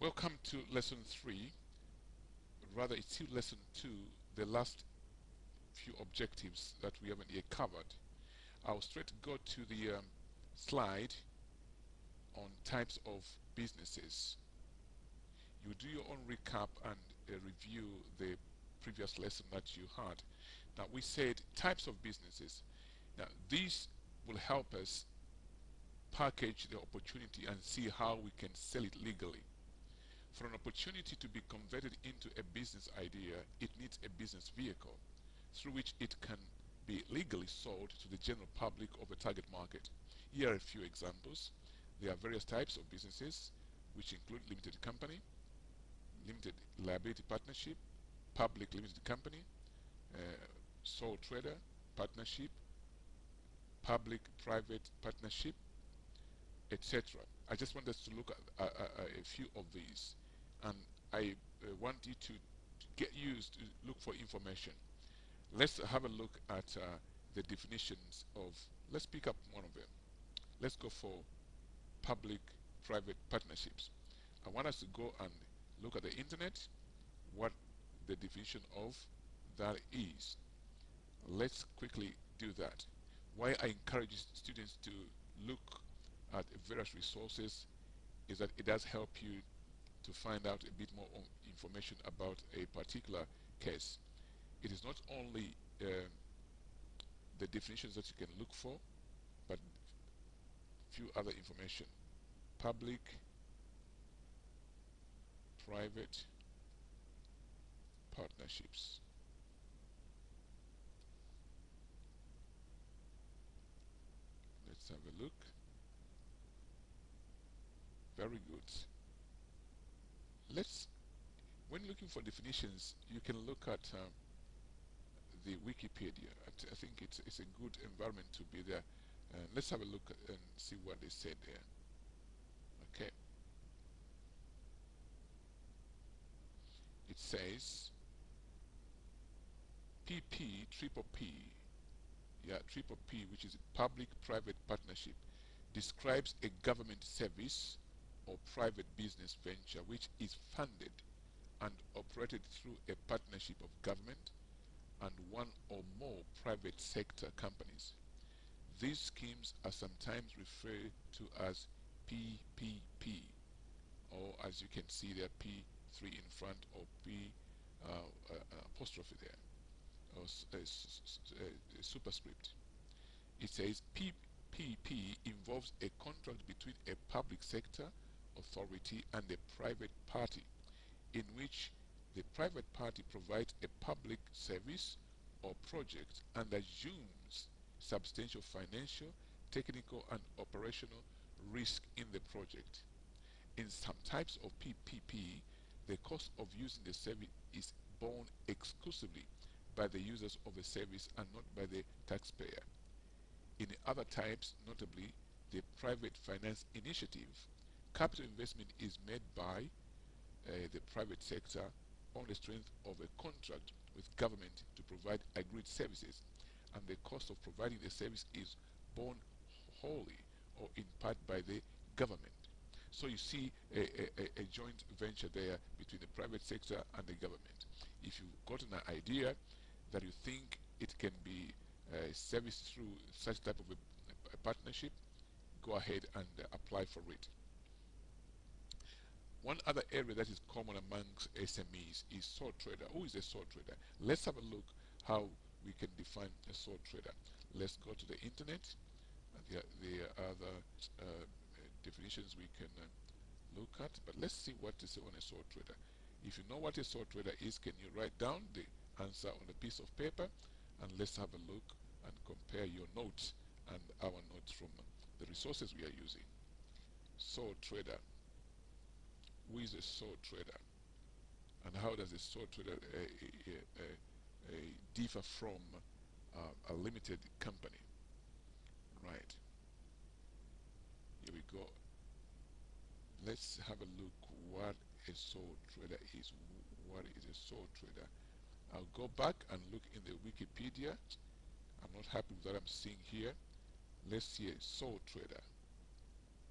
Welcome to lesson 3. Rather, it's still lesson 2, the last few objectives that we haven't yet covered. I'll straight go to the slide on types of businesses. You do your own recap and review the previous lesson that you had. Now, we said types of businesses. Now, these will help us package the opportunity and see how we can sell it legally. For an opportunity to be converted into a business idea, it needs a business vehicle through which it can be legally sold to the general public of a target market. Here are a few examples. There are various types of businesses, which include limited company, limited liability partnership, public limited company, uh, sole trader partnership, public-private partnership, etc. I just want us to look at a few of these, and I want you to get used to look for information. Let's have a look at the definitions of, let's pick up one of them. Let's go for public-private partnerships. I want us to go and look at the internet, what the definition of that is. Let's quickly do that. Why I encourage students to look at various resources is that it does help you to find out a bit more information about a particular case. It is not only the definitions that you can look for, but few other information. Public, private partnerships. Let's have a look. Very good. When looking for definitions, you can look at the Wikipedia. I think it's a good environment to be there. Let's have a look and see what they said there. Okay. It says PP, triple P, yeah, triple P, which is public-private partnership, describes a government service or private business venture which is funded and operated through a partnership of government and one or more private sector companies. These schemes are sometimes referred to as PPP, or as you can see there, P3 in front, or P apostrophe there, or a superscript. It says PPP involves a contract between a public sector authority and a private party, in which the private party provides a public service or project and assumes substantial financial, technical, and operational risk in the project. In some types of PPP, the cost of using the service is borne exclusively by the users of the service and not by the taxpayer. In other types, notably the private finance initiative, capital investment is made by the private sector on the strength of a contract with government to provide agreed services, and the cost of providing the service is borne wholly or in part by the government. So you see a joint venture there between the private sector and the government. If you've got an idea that you think it can be serviced through such type of a partnership, go ahead and apply for it. One other area that is common amongst SMEs is sole trader. Who is a sole trader? Let's have a look how we can define a sole trader. Let's go to the internet. There are other definitions we can look at, but let's see what to say on a sole trader. If you know what a sole trader is, can you write down the answer on a piece of paper, and let's have a look and compare your notes and our notes from the resources we are using. Sole trader. Who is a sole trader, and how does a sole trader differ from a limited company? Right, here we go. Let's have a look what a sole trader is. What is a sole trader? I'll go back and look in the Wikipedia. I'm not happy with what I'm seeing here. Let's see a sole trader.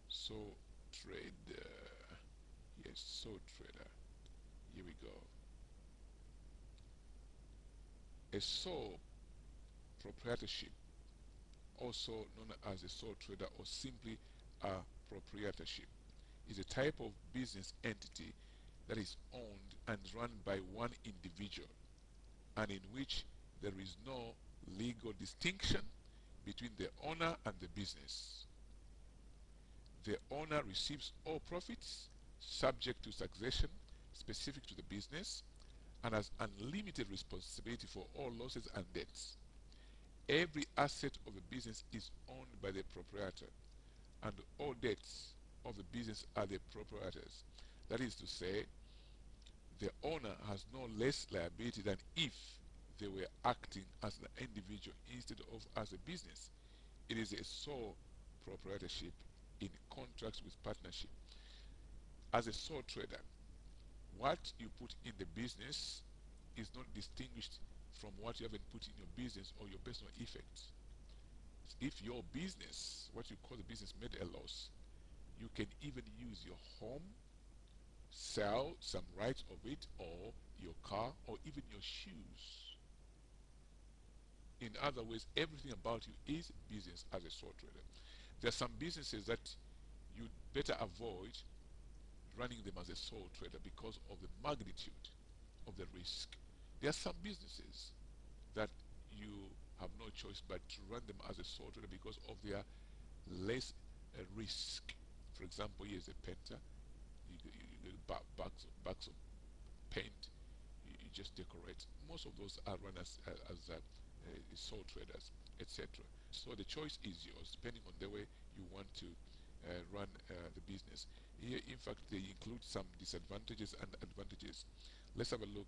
Sole trader. Yeah, a sole trader. Here we go. A sole proprietorship, also known as a sole trader or simply a proprietorship, is a type of business entity that is owned and run by one individual and in which there is no legal distinction between the owner and the business. The owner receives all profits subject to taxation specific to the business and has unlimited responsibility for all losses and debts. Every asset of the business is owned by the proprietor, and all debts of the business are the proprietor's. That is to say, the owner has no less liability than if they were acting as an individual instead of as a business. It is a sole proprietorship in contrast with partnership. As a sole trader, what you put in the business is not distinguished from what you haven't put in your business or your personal effects. If your business, what you call the business, made a loss, you can even use your home, sell some rights of it, or your car, or even your shoes. In other words, everything about you is business as a sole trader. There are some businesses that you better avoid running them as a sole trader because of the magnitude of the risk. There are some businesses that you have no choice but to run them as a sole trader because of their less risk. For example, here's a painter. You get bags of paint. You just decorate. Most of those are run as sole traders, etc. So the choice is yours, depending on the way you want to run the business. Here, in fact, they include some disadvantages and advantages. Let's have a look.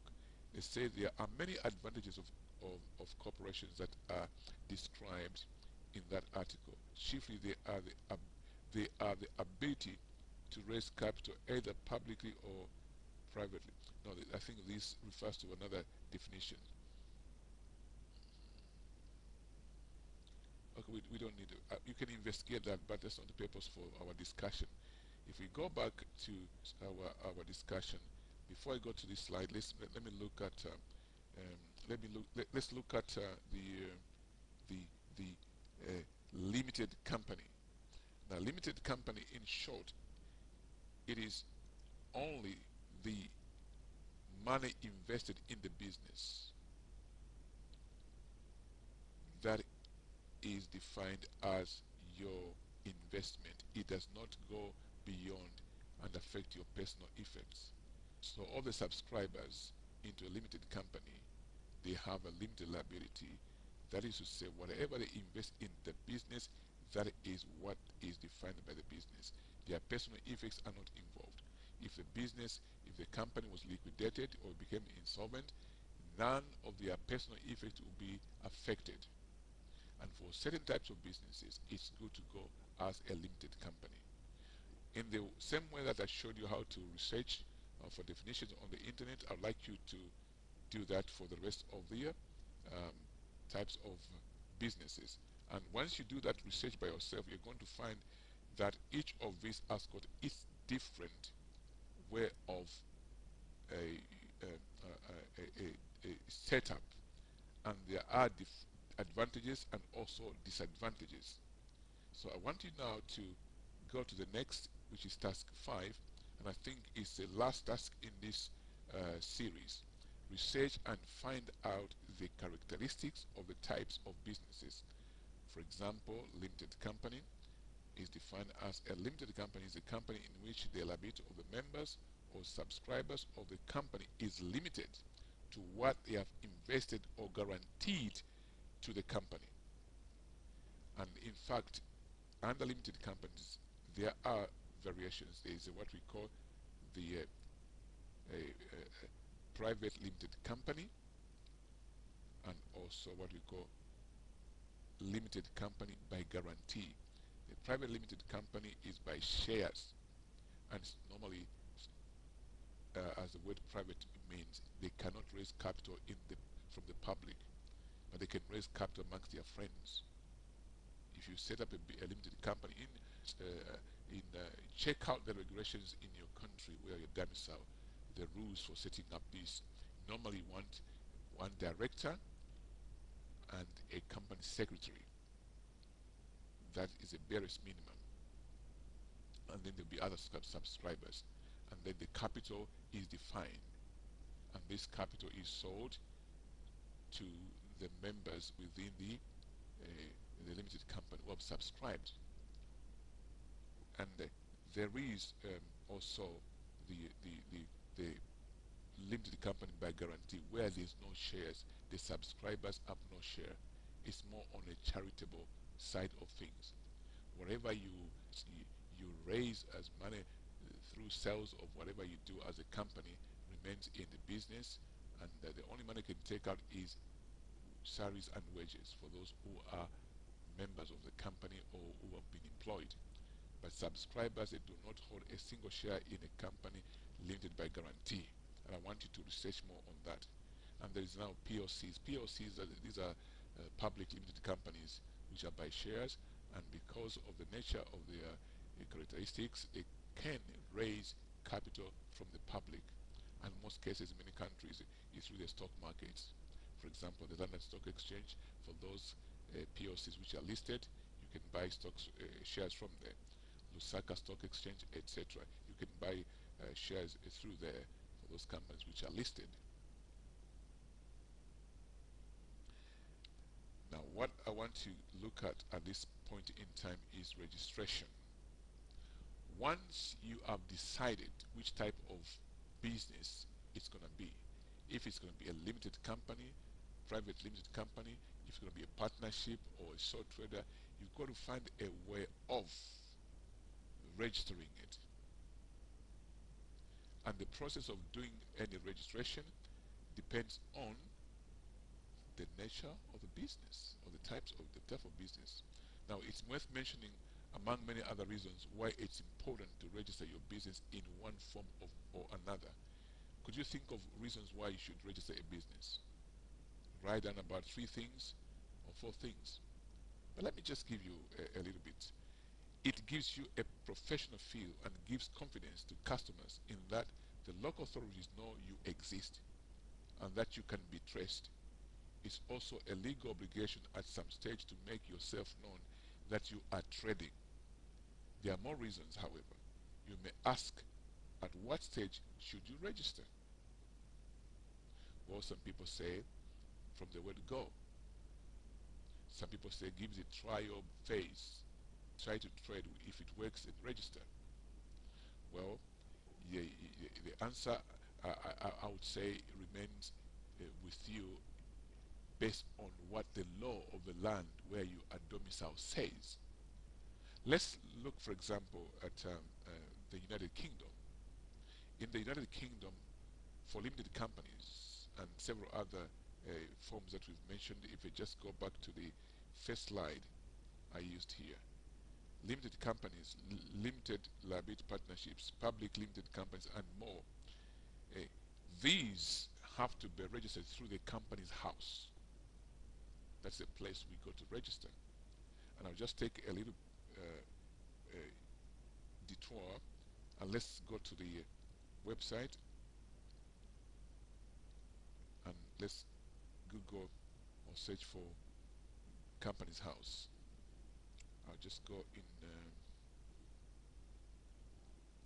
They say there are many advantages of corporations that are described in that article. Chiefly, they are the ability to raise capital either publicly or privately. No, I think this refers to another definition. Okay, we don't need to. You can investigate that, but that's not the purpose for our discussion. If we go back to our discussion, before I go to this slide, let me look at let's look at the limited company. Now, limited company, in short, it is only the money invested in the business that is defined as your investment. It does not go beyond and affect your personal effects. So all the subscribers into a limited company, they have a limited liability. That is to say, whatever they invest in the business, that is what is defined by the business. Their personal effects are not involved. If the company was liquidated or became insolvent, none of their personal effects will be affected. And for certain types of businesses, it's good to go as a limited company. In the same way that I showed you how to research for definitions on the internet, I'd like you to do that for the rest of the types of businesses. And once you do that research by yourself, you're going to find that each of these has got its different way of a setup, and there are advantages and also disadvantages. So I want you now to go to the next, which is task 5, and I think it's the last task in this series. Research and find out the characteristics of the types of businesses. For example, limited company is defined as a limited company is a company in which the liability of the members or subscribers of the company is limited to what they have invested or guaranteed to the company. And in fact, under limited companies, there are variations. There is what we call the private limited company, and also what we call limited company by guarantee. The private limited company is by shares, and normally, as the word private means, they cannot raise capital from the public, but they can raise capital amongst their friends. If you set up a limited company check out the regulations in your country where you domicile, the rules for setting up this. Normally you want one director and a company secretary. That is a barest minimum. And then there'll be other subscribers. And then the capital is defined. And this capital is sold to the members within the limited company who have subscribed. And there is also the limited company by guarantee, where there's no shares, the subscribers have no share. It's more on a charitable side of things. Whatever you raise as money through sales of whatever you do as a company remains in the business, and the only money you can take out is salaries and wages for those who are members of the company or who have been employed. But subscribers, they do not hold a single share in a company limited by guarantee. And I want you to research more on that. And there is now PLCs. PLCs, these are public limited companies which are by shares, and because of the nature of their characteristics, they can raise capital from the public. And in most cases, in many countries, it's through the stock markets. For example, the London Stock Exchange, for those PLCs which are listed, you can buy stocks shares from there. Lusaka Stock Exchange, etc. You can buy shares through there for those companies which are listed. Now, what I want to look at this point in time is registration. Once you have decided which type of business it's going to be, if it's going to be a limited company, private limited company, if it's going to be a partnership or a sole trader, you've got to find a way of registering it. And the process of doing any registration depends on the nature of the business, or the type of business. Now, it's worth mentioning, among many other reasons, why it's important to register your business in one form or another. Could you think of reasons why you should register a business? Write down about 3 things or 4 things. But let me just give you a little bit. It gives you a professional feel and gives confidence to customers in that the local authorities know you exist and that you can be traced. It's also a legal obligation at some stage to make yourself known that you are trading. There are more reasons, however. You may ask, at what stage should you register? Well, some people say from the word go. Some people say give the trial phase. Try to trade. If it works, then register. Well, the answer I would say remains with you based on what the law of the land where you are domiciled says. Let's look, for example, at the United Kingdom. In the United Kingdom, for limited companies and several other forms that we've mentioned, if we just go back to the first slide I used here, limited companies, limited liability partnerships, public limited companies, and more, these have to be registered through the company's house. That's the place we go to register. And I'll just take a little detour, and let's go to the website and let's Google or search for company's house. I'll just go in,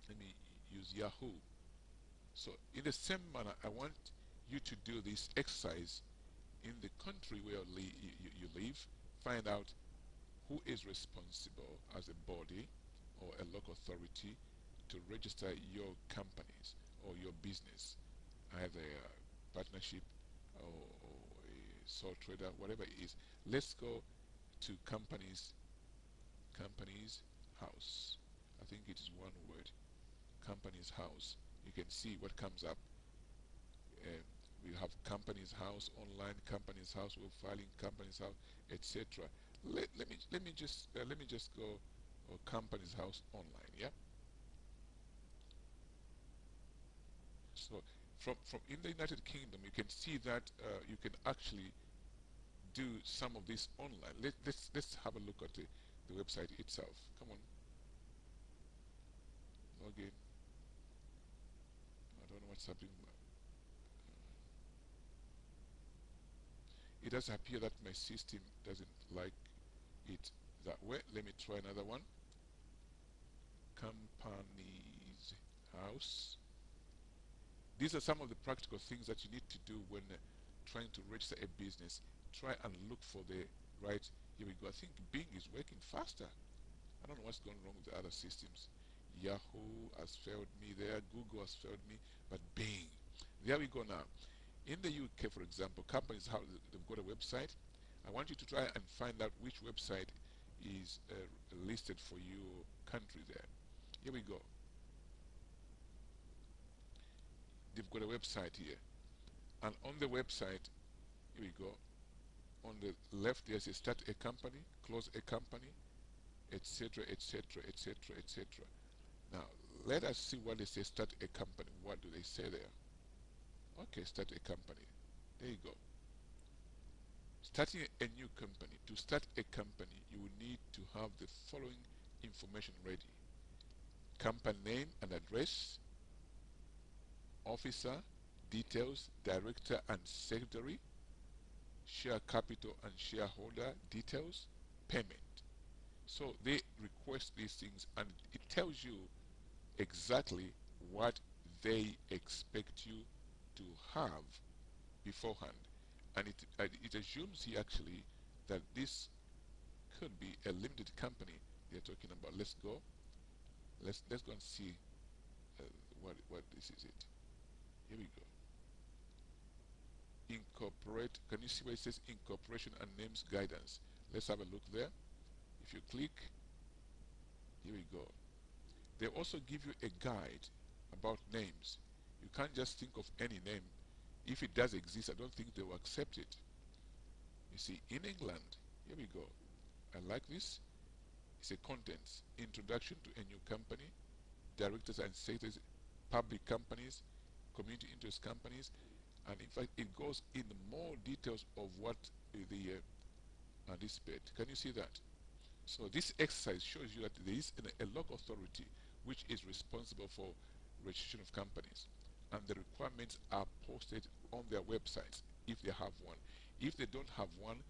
let me use Yahoo. So in the same manner, I want you to do this exercise in the country where you live. Find out who is responsible as a body or a local authority to register your companies or your business, either a partnership or a sole trader, whatever it is. Let's go to companies house. I think it is one word, companies house. You can see what comes up. We have companies house online, companies house, we're filing companies house, etc. Let me just go companies house online. Yeah. So from in the United Kingdom, you can see that you can actually do some of this online. Let's have a look at the website itself. Come on. Log in. I don't know what's happening. It does appear that my system doesn't like it that way. Let me try another one. Company's house. These are some of the practical things that you need to do when trying to register a business. Try and look for the right. Here we go. I think Bing is working faster. I don't know what's going wrong with the other systems. Yahoo has failed me there. Google has failed me. But Bing. There we go now. In the UK, for example, companies have they've got a website. I want you to try and find out which website is listed for your country there. Here we go. They've got a website here. And on the website, here we go. On the left, there's a start a company, close a company, etc., etc., etc., etc. Now, let us see what they say start a company. What do they say there? Okay, start a company. There you go. Starting a new company. To start a company, you will need to have the following information ready: company name and address, officer, details, director and secretary, share capital and shareholder details, payment. So they request these things, and it tells you exactly what they expect you to have beforehand. And it assumes here actually that this could be a limited company they're talking about. Let's go. Let's go and see what this is it. Here we go. Incorporate. Can you see where it says incorporation and names guidance? Let's have a look there. If you click, here we go. They also give you a guide about names. You can't just think of any name. If it does exist, I don't think they will accept it. You see, in England, here we go. I like this. It's a contents. Introduction to a new company, directors and secretaries, public companies, community interest companies, and in fact, it goes in more details of what the anticipate. Can you see that? So this exercise shows you that there is a local authority which is responsible for registration of companies, and the requirements are posted on their websites if they have one. If they don't have one,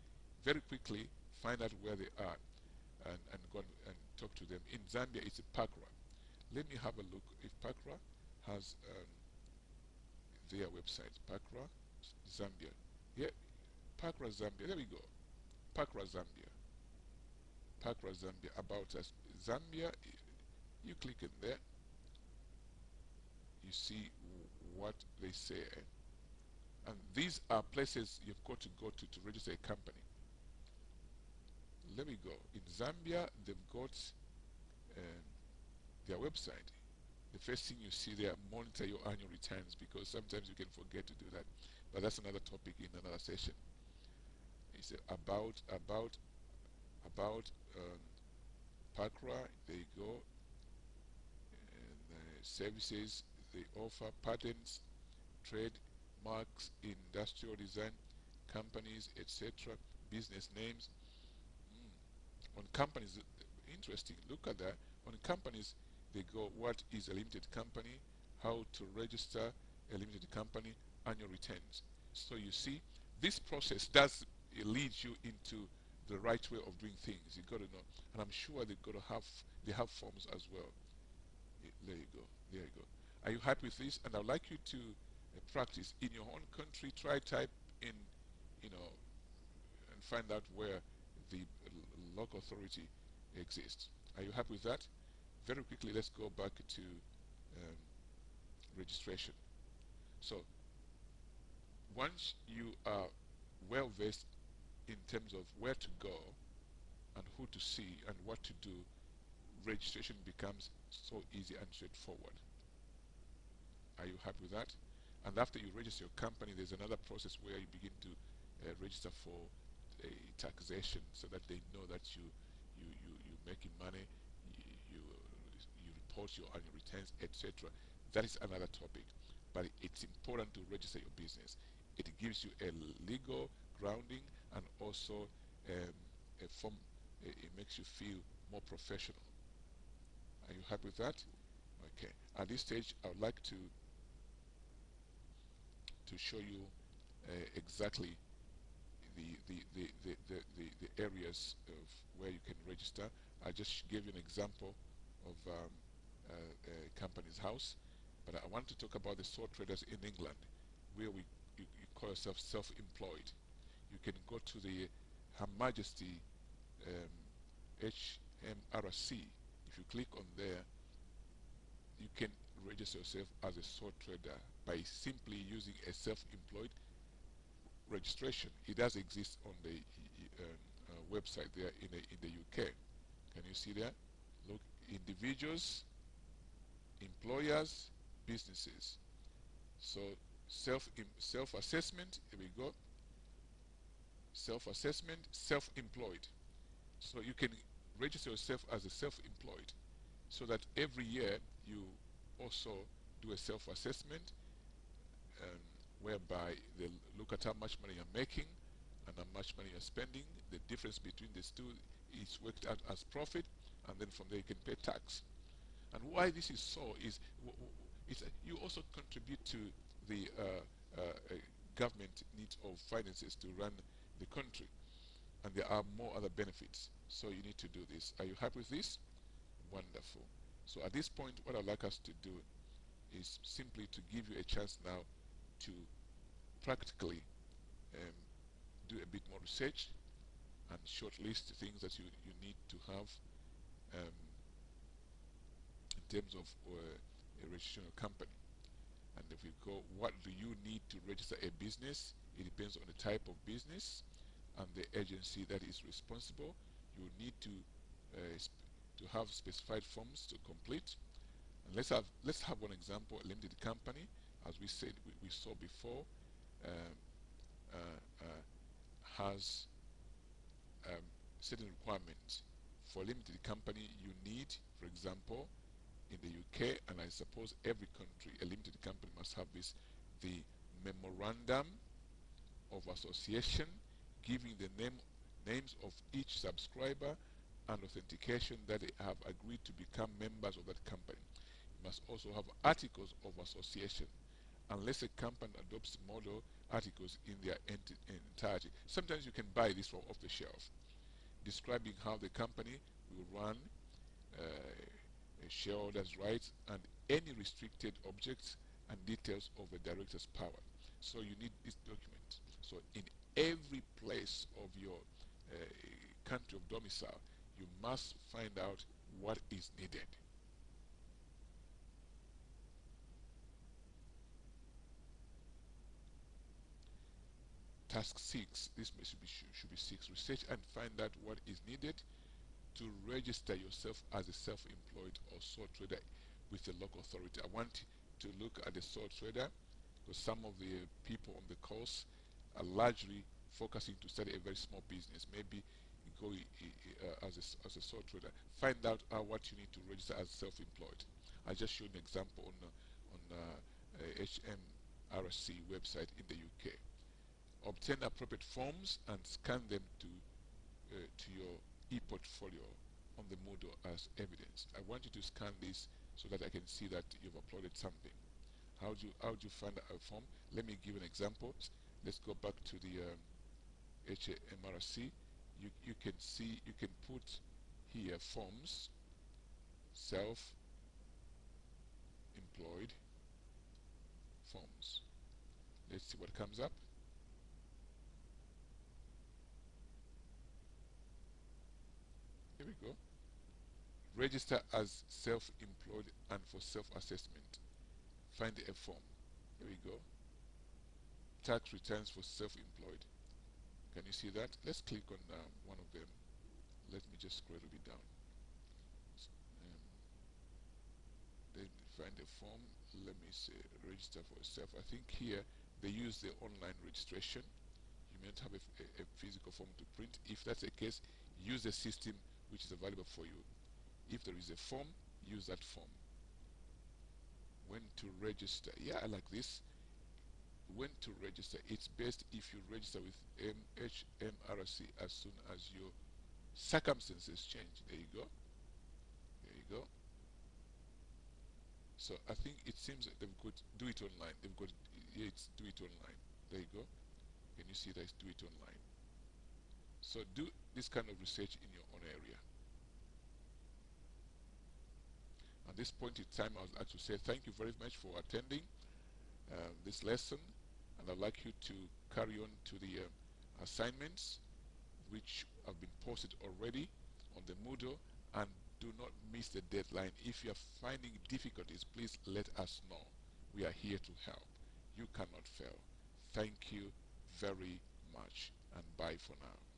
very quickly find out where they are and go and talk to them. In Zambia, it's PACRA. Let me have a look if PACRA has their website. PACRA Zambia. Yeah, PACRA Zambia. There we go. PACRA Zambia. PACRA Zambia. About us. Zambia. You click in there. You see what they say. And these are places you've got to go to register a company. Let me go. In Zambia, they've got their website. The first thing you see there, monitor your annual returns, because sometimes you can forget to do that. But that's another topic in another session. It's about PACRA. There you go. And, services they offer: patents, trade marks, industrial design, companies, etc., business names. On companies, interesting, look at that. On companies, they go what is a limited company, how to register a limited company, annual returns. So you see, this process does lead you into the right way of doing things. You got to know, and I'm sure they have forms as well. There you go. There you go. Are you happy with this? And I'd like you to practice in your own country. Try type in, and find out where the local authority exists. Are you happy with that? Very quickly, let's go back to registration. So once you are well versed in terms of where to go and who to see and what to do, registration becomes so easy and straightforward. Are you happy with that? And after you register your company, there's another process where you begin to register for a taxation, so that they know that you're making money, you report your annual returns, etc. That is another topic, but it's important to register your business. It gives you a legal grounding, and also a form. It makes you feel more professional. Are you happy with that? Okay, at this stage I would like to show you exactly the areas of where you can register. I just gave you an example of a company's house, but I want to talk about the sole traders in England, where you call yourself self-employed. You can go to the Her Majesty HMRC. If you click on there, you can register yourself as a sole trader by simply using a self-employed registration. It does exist on the website there in the UK. Can you see there? Look, individuals, employers, businesses. So self-assessment. Here we go. Self-assessment, self-employed. So you can register yourself as a self-employed, so that every year you also do a self-assessment, um, whereby they look at how much money you're making and how much money you're spending. The difference between these two is worked out as profit, and then from there you can pay tax. And why this is so is you also contribute to the government needs of finances to run the country, and there are more other benefits. So you need to do this. Are you happy with this? Wonderful. So at this point, what I'd like us to do is simply to give you a chance now to practically um, do a bit more research and shortlist the things that you need to have um, in terms of a registration company. And if we go, what do you need to register a business? It depends on the type of business and the agency that is responsible. You need to have specified forms to complete. And let's have one example. A limited company, as we said, we saw before, um, has certain requirements. For a limited company, you need, for example, in the UK, and I suppose every country, a limited company must have this, the memorandum of association, giving the names of each subscriber and authentication that they have agreed to become members of that company. You must also have articles of association, unless a company adopts model articles in their entirety. Sometimes you can buy this from off the shelf, describing how the company will run, shareholders' rights, and any restricted objects and details of a director's power. So you need this document. So in every place of your country of domicile, you must find out what is needed. Task 6, this should be 6. Research and find out what is needed to register yourself as a self-employed or sole trader with a local authority. I want to look at the sole trader, because some of the people on the course are largely focusing to start a very small business. Maybe go as a sole trader. Find out what you need to register as self-employed. I just showed an example on HMRC website in the UK. Obtain appropriate forms and scan them to your e-portfolio on the Moodle as evidence. I want you to scan this so that I can see that you've uploaded something. How do you find a form? Let me give an example. Let's go back to the HMRC. You can see, you can put here forms, self-employed forms. Let's see what comes up. Here we go. Register as self-employed and for self-assessment. Find a form. Here we go. Tax returns for self-employed. Can you see that? Let's click on one of them. Let me just scroll a bit down. Then find a form. Let me say register for yourself. I think here they use the online registration. You may not have a physical form to print. If that's the case, use the system which is available for you. If there is a form, use that form. When to register? Yeah, I like this. When to register? It's best if you register with HMRC as soon as your circumstances change. There you go. There you go. So I think it seems that they've got do it online. They've got, yeah, it's do it online. There you go. Can you see that it's do it online? So do this kind of research in your own area. At this point in time, I would like to say thank you very much for attending this lesson, and I'd like you to carry on to the assignments which have been posted already on the Moodle, and do not miss the deadline. If you are finding difficulties, please let us know. We are here to help. You cannot fail. Thank you very much, and bye for now.